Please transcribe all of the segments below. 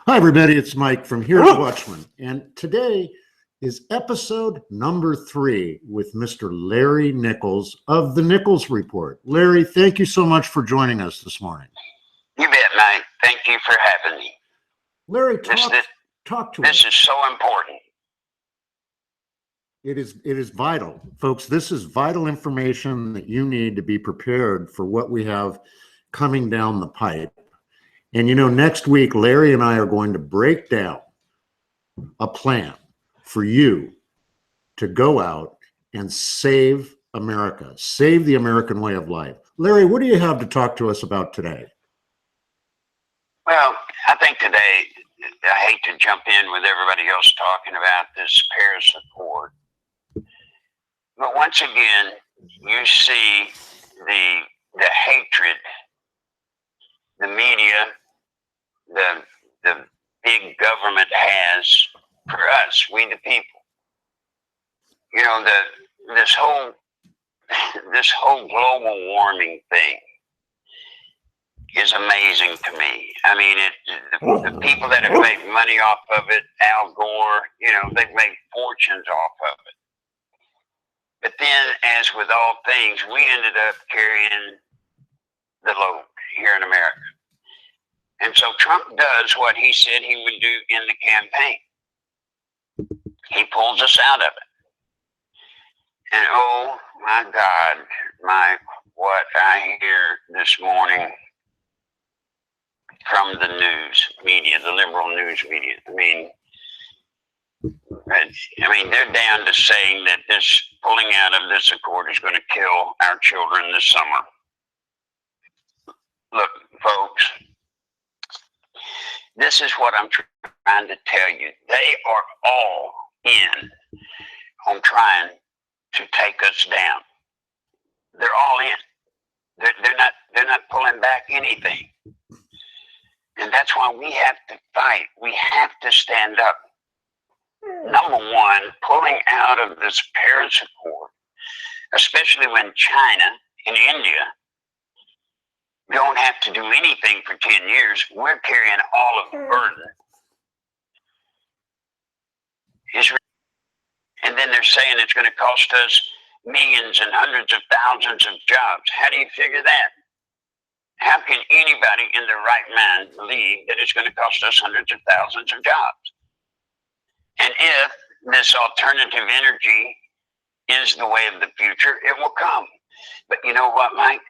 Hi, everybody. It's Mike from Here at Watchman. And today is episode number 3 with Mr. Larry Nichols of the Nichols Report. Larry, thank you so much for joining us this morning. You bet, Mike. Thank you for having me. Larry, talk to us. This is so important. It is vital. Folks, this is vital information that you need to be prepared for what we have coming down the pipe. And you know, next week, Larry and I are going to break down a plan for you to go out and save America, save the American way of life. Larry, what do you have to talk to us about today? Well, I think today, I hate to jump in with everybody else talking about this Paris Accord. But once again, you see the hatred, the media, the big government has for us, we the people. You know, this whole global warming thing is amazing to me. I mean, the people that have made money off of it, Al Gore, you know, they've made fortunes off of it. But then, as with all things, we ended up carrying the load here in America. And so Trump does what he said he would do in the campaign. He pulls us out of it. And oh my God, Mike, what I hear this morning from the news media, the liberal news media. I mean, they're down to saying that this pulling out of this accord is going to kill our children this summer. Look, folks, this is what I'm trying to tell you. They are all in on trying to take us down. They're all in. They're not pulling back anything. And that's why we have to fight. We have to stand up. Number one, pulling out of this Paris Accord, especially when China and India don't have to do anything for 10 years. We're carrying all of the burden. And then they're saying it's going to cost us millions and hundreds of thousands of jobs. How do you figure that? How can anybody in their right mind believe that it's going to cost us hundreds of thousands of jobs? And if this alternative energy is the way of the future, it will come. But you know what, Mike?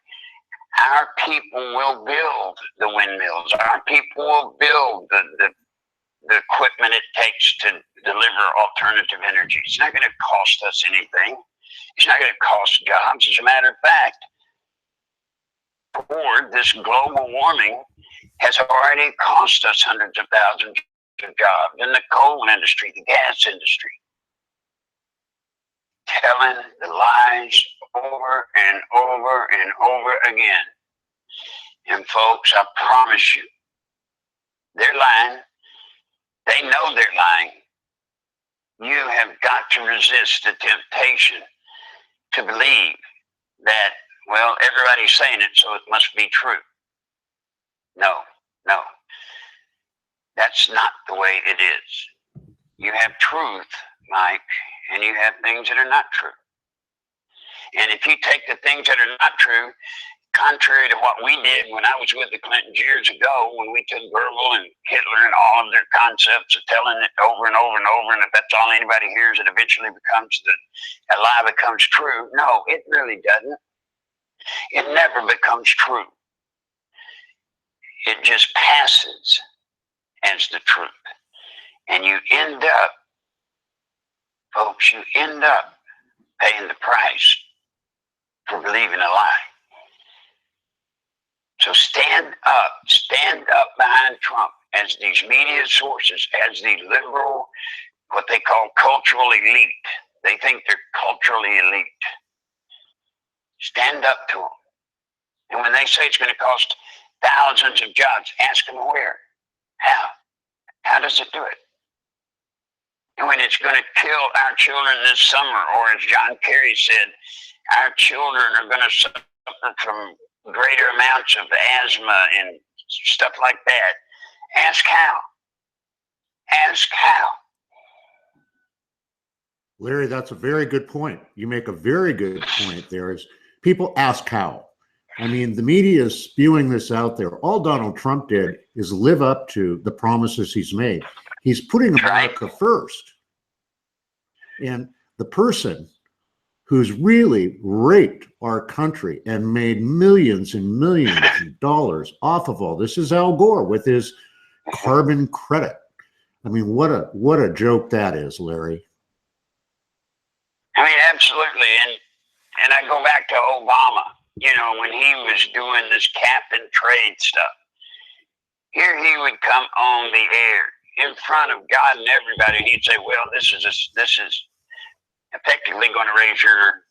Our people will build the windmills. Our people will build the equipment it takes to deliver alternative energy. It's not going to cost us anything. It's not going to cost jobs. As a matter of fact, this global warming has already cost us hundreds of thousands of jobs in the coal industry, the gas industry. Telling the lies over and over and over again. And folks, I promise you, they're lying. They know they're lying. You have got to resist the temptation to believe that, well, everybody's saying it, so it must be true. No. That's not the way it is. You have truth, Mike, and you have things that are not true. And if you take the things that are not true, contrary to what we did when I was with the Clintons years ago, when we took Goebbels and Hitler and all of their concepts of telling it over and over and over, and if that's all anybody hears, it eventually becomes a lie becomes true. No, it really doesn't. It never becomes true. It just passes as the truth. And you end up, folks, paying the price for believing a lie. So stand up behind Trump as these media sources, as the liberal, what they call cultural elite. They think they're culturally elite. Stand up to them. And when they say it's going to cost thousands of jobs, ask them where. How? How does it do it? And when it's going to kill our children this summer, or as John Kerry said, our children are going to suffer from greater amounts of asthma and stuff like that, ask how. Ask how. Larry, that's a very good point. You make a very good point there is people ask how. I mean, the media is spewing this out there. All Donald Trump did is live up to the promises he's made. He's putting America first. And the person who's really raped our country and made millions and millions of dollars off of all this is Al Gore with his carbon credit. I mean, what a joke that is, Larry. I mean, absolutely. And I go back to Obama, you know, when he was doing this cap and trade stuff. Here he would come on the air in front of God and everybody, and he'd say, well, this is effectively going to raise your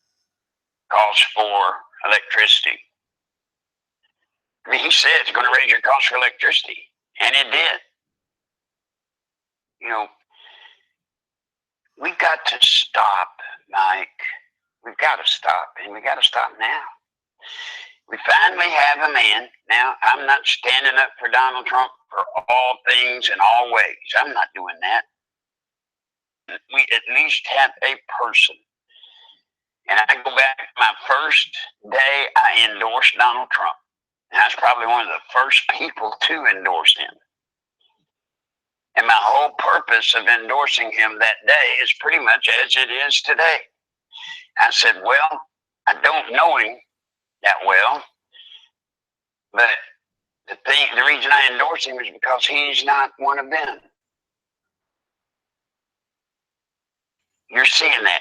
cost for electricity. I mean, he said it's going to raise your cost for electricity, and it did. You know, we got to stop, Mike. We've got to stop, and we got to stop now. We finally have a man. Now, I'm not standing up for Donald Trump for all things and all ways. I'm not doing that. We at least have a person. And I go back to my first day I endorsed Donald Trump. And I was probably one of the first people to endorse him. And my whole purpose of endorsing him that day is pretty much as it is today. I said, well, I don't know him that well, but the reason I endorse him is because he's not one of them. You're seeing that.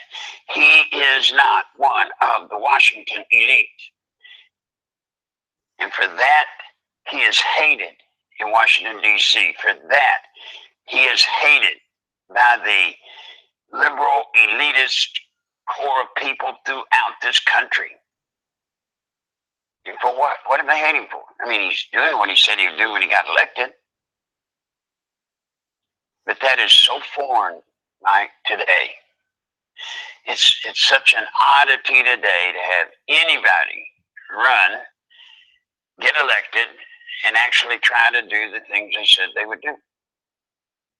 He is not one of the Washington elite. And for that, he is hated in Washington, D.C. For that, he is hated by the liberal elitist core of people throughout this country. And for what? What did they hate him for? I mean, he's doing what he said he would do when he got elected. But that is so foreign, Mike, today. It's such an oddity today to have anybody run, get elected, and actually try to do the things they said they would do.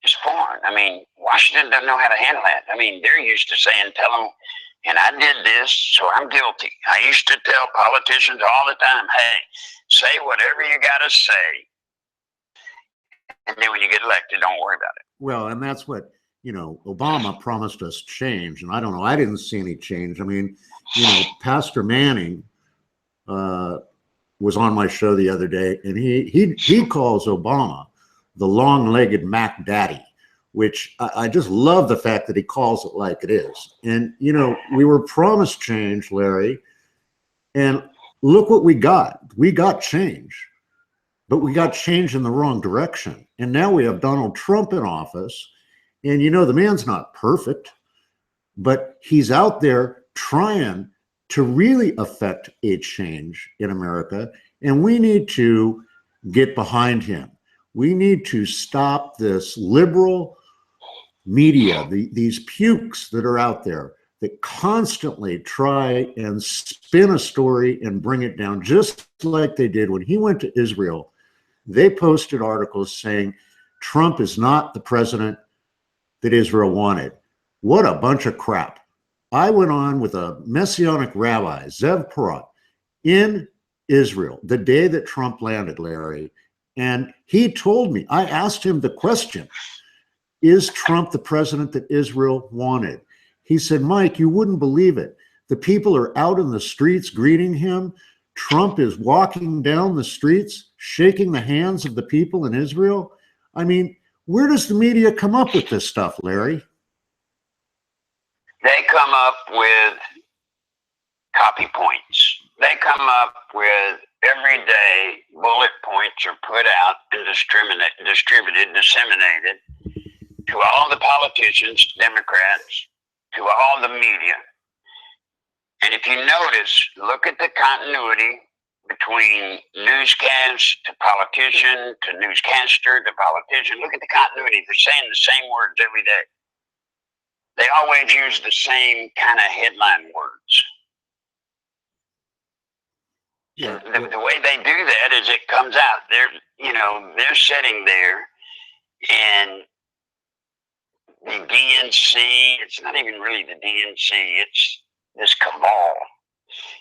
It's foreign. I mean, Washington doesn't know how to handle that. I mean, they're used to saying, tell them, and I did this, so I'm guilty. I used to tell politicians all the time, hey, say whatever you got to say. And then when you get elected, don't worry about it. Well, and that's what, you know, Obama promised us change. And I don't know, I didn't see any change. I mean, you know, Pastor Manning was on my show the other day, and he calls Obama the long-legged Mac Daddy, which I just love the fact that he calls it like it is. And, you know, we were promised change, Larry, and look what we got. We got change, but we got change in the wrong direction. And now we have Donald Trump in office, and, you know, the man's not perfect, but he's out there trying to really affect a change in America, and we need to get behind him. We need to stop this liberal media, these pukes that are out there that constantly try and spin a story and bring it down, just like they did when he went to Israel. They posted articles saying Trump is not the president that Israel wanted. What a bunch of crap. I went on with a Messianic rabbi, Zev Porat, in Israel the day that Trump landed, Larry, and he told me, I asked him the question, is Trump the president that Israel wanted? He said, Mike, you wouldn't believe it. The people are out in the streets greeting him. Trump is walking down the streets, shaking the hands of the people in Israel. I mean, where does the media come up with this stuff, Larry? They come up with copy points. They come up with every day bullet points are put out and disseminated to all the politicians, Democrats, to all the media. And if you notice, look at the continuity between newscast to politician to newscaster to politician. Look at the continuity. They're saying the same words every day. They always use the same kind of headline words. Yeah. The way they do that is it comes out. They're sitting there, and the DNC. It's not even really the DNC. It's this cabal.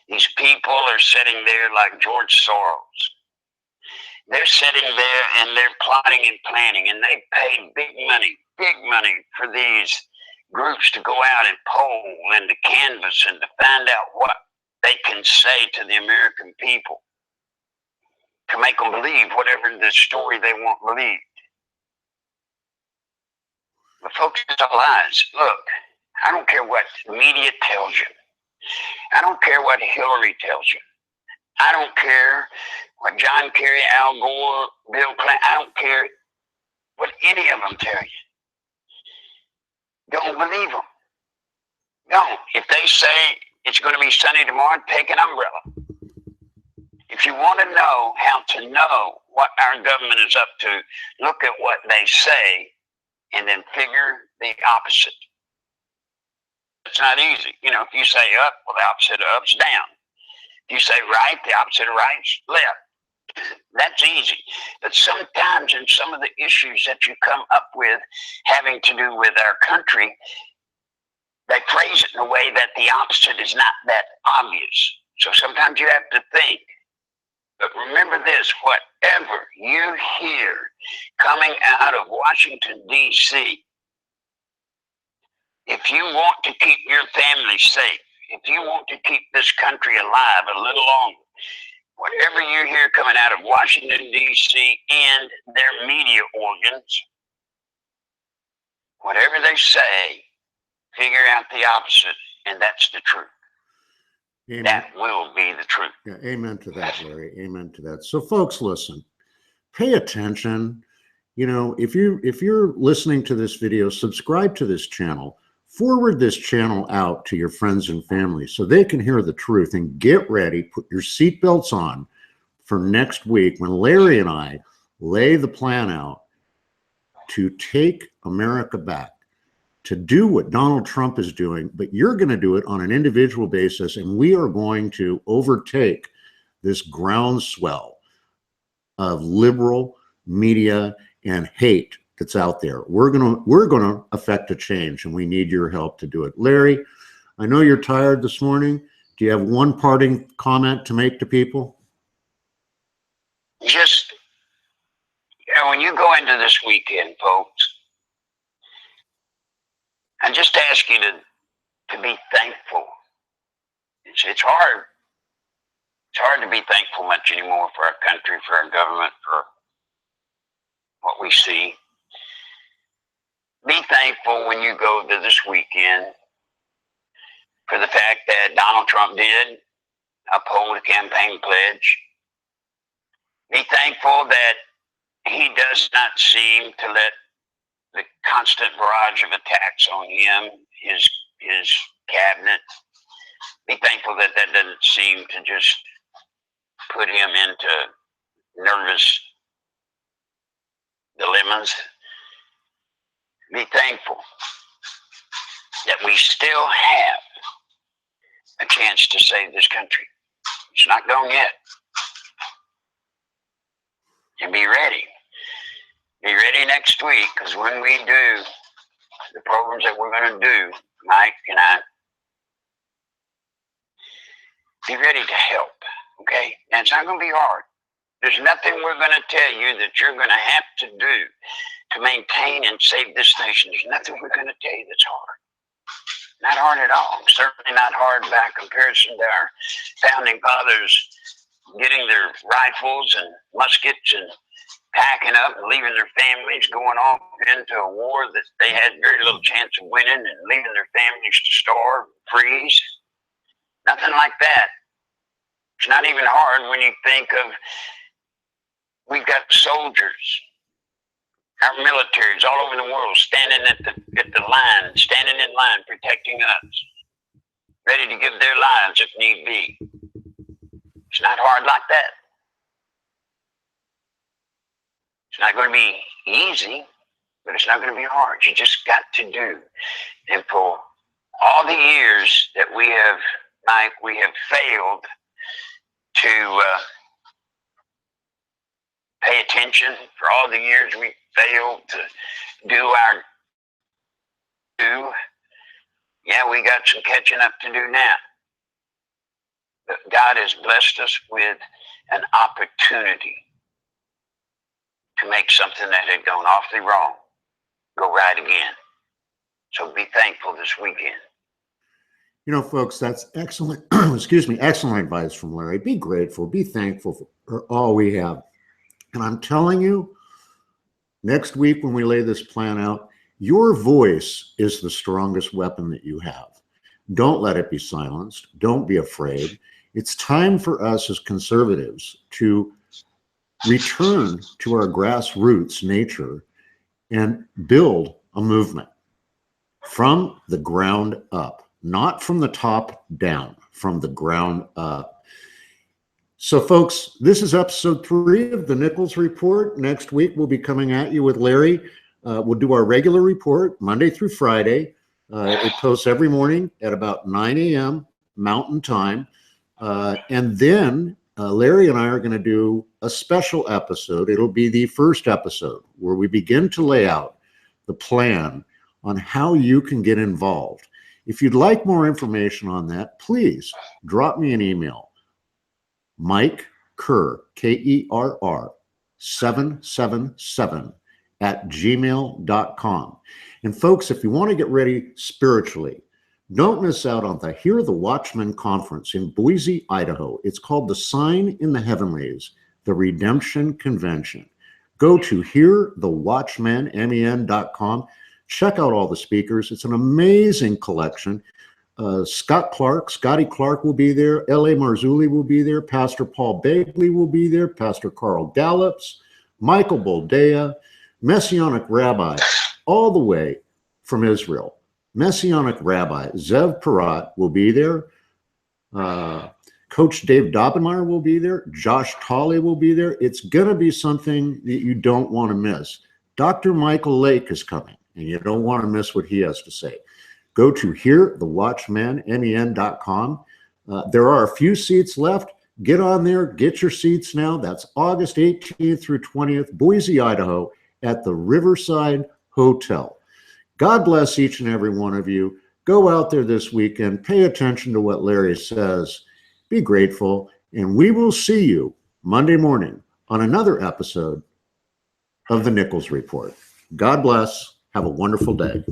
These people are sitting there like George Soros. They're sitting there and they're plotting and planning, and they pay big money for these groups to go out and poll and to canvass and to find out what they can say to the American people to make them believe whatever the story they want believed. But folks, it's all lies. Look, I don't care what the media tells you. I don't care what Hillary tells you. I don't care what John Kerry, Al Gore, Bill Clinton, I don't care what any of them tell you. Don't believe them. Don't. If they say it's going to be sunny tomorrow, take an umbrella. If you want to know how to know what our government is up to, look at what they say and then figure the opposite. It's not easy. You know, if you say up, well, the opposite of up's down. If you say right, the opposite of right's left. That's easy. But sometimes in some of the issues that you come up with having to do with our country, they phrase it in a way that the opposite is not that obvious. So sometimes you have to think. But remember this, whatever you hear coming out of Washington, D.C., if you want to keep your family safe, if you want to keep this country alive a little longer, whatever you hear coming out of Washington, D.C. and their media organs, whatever they say, figure out the opposite, and that's the truth. Amen. That will be the truth. Yeah, amen to that, Larry. Amen to that. So, folks, listen, pay attention. You know, if you're listening to this video, subscribe to this channel. Forward this channel out to your friends and family so they can hear the truth, and get ready, put your seatbelts on for next week when Larry and I lay the plan out to take America back, to do what Donald Trump is doing, but you're going to do it on an individual basis, and we are going to overtake this groundswell of liberal media and hate that's out there. We're gonna affect a change, and we need your help to do it. Larry, I know you're tired this morning. Do you have one parting comment to make to people? Just, you know, when you go into this weekend, folks, I just ask you to be thankful. It's hard. It's hard to be thankful much anymore for our country, for our government, for what we see. Be thankful when you go to this weekend for the fact that Donald Trump did uphold the campaign pledge. Be thankful that he does not seem to let the constant barrage of attacks on him, his cabinet. Be thankful that that doesn't seem to just put him into nervous dilemmas. Be thankful that we still have a chance to save this country. It's not gone yet. And be ready. Be ready next week, because when we do the programs that we're going to do, Mike and I, be ready to help, okay? And it's not going to be hard. There's nothing we're going to tell you that you're going to have to do to maintain and save this nation. There's nothing we're going to tell you that's hard. Not hard at all. Certainly not hard by comparison to our founding fathers getting their rifles and muskets and packing up and leaving their families, going off into a war that they had very little chance of winning, and leaving their families to starve, freeze. Nothing like that. It's not even hard when you think of, we've got soldiers, our militaries all over the world standing at the line, standing in line, protecting us, ready to give their lives if need be. It's not hard like that. It's not going to be easy, but it's not going to be hard. You just got to do. And for all the years that we have, Mike, we have failed to pay attention, for all the years we failed to do our do. Yeah, we got some catching up to do now. But God has blessed us with an opportunity to make something that had gone awfully wrong go right again. So be thankful this weekend. You know, folks, that's excellent. Excuse me, excellent advice from Larry. Be grateful, be thankful for all we have. And I'm telling you, next week when we lay this plan out, your voice is the strongest weapon that you have. Don't let it be silenced. Don't be afraid. It's time for us as conservatives to return to our grassroots nature and build a movement from the ground up, not from the top down, from the ground up. So folks, this is episode 3 of the Nichols Report. Next week, we'll be coming at you with Larry. We'll do our regular report Monday through Friday. It posts every morning at about 9 a.m. Mountain Time. And then Larry and I are going to do a special episode. It'll be the first episode where we begin to lay out the plan on how you can get involved. If you'd like more information on that, please drop me an email. Mike Kerr, Kerr, 777 @gmail.com. And folks, if you want to get ready spiritually, don't miss out on the Hear the Watchman Conference in Boise, Idaho. It's called the Sign in the Heavenlies, the Redemption Convention. Go to hearthewatchman.com. Check out all the speakers. It's an amazing collection. Scotty Clark will be there. L.A. Marzulli will be there. Pastor Paul Begley will be there. Pastor Carl Gallups, Michael Boldea, Messianic Rabbi, all the way from Israel. Messianic Rabbi Zev Parat will be there. Coach Dave Dobbenmeyer will be there. Josh Tolley will be there. It's going to be something that you don't want to miss. Dr. Michael Lake is coming, and you don't want to miss what he has to say. Go to hearthewatchman.com. There are a few seats left. Get on there. Get your seats now. That's August 18th through 20th, Boise, Idaho, at the Riverside Hotel. God bless each and every one of you. Go out there this weekend. Pay attention to what Larry says. Be grateful. And we will see you Monday morning on another episode of the Nichols Report. God bless. Have a wonderful day.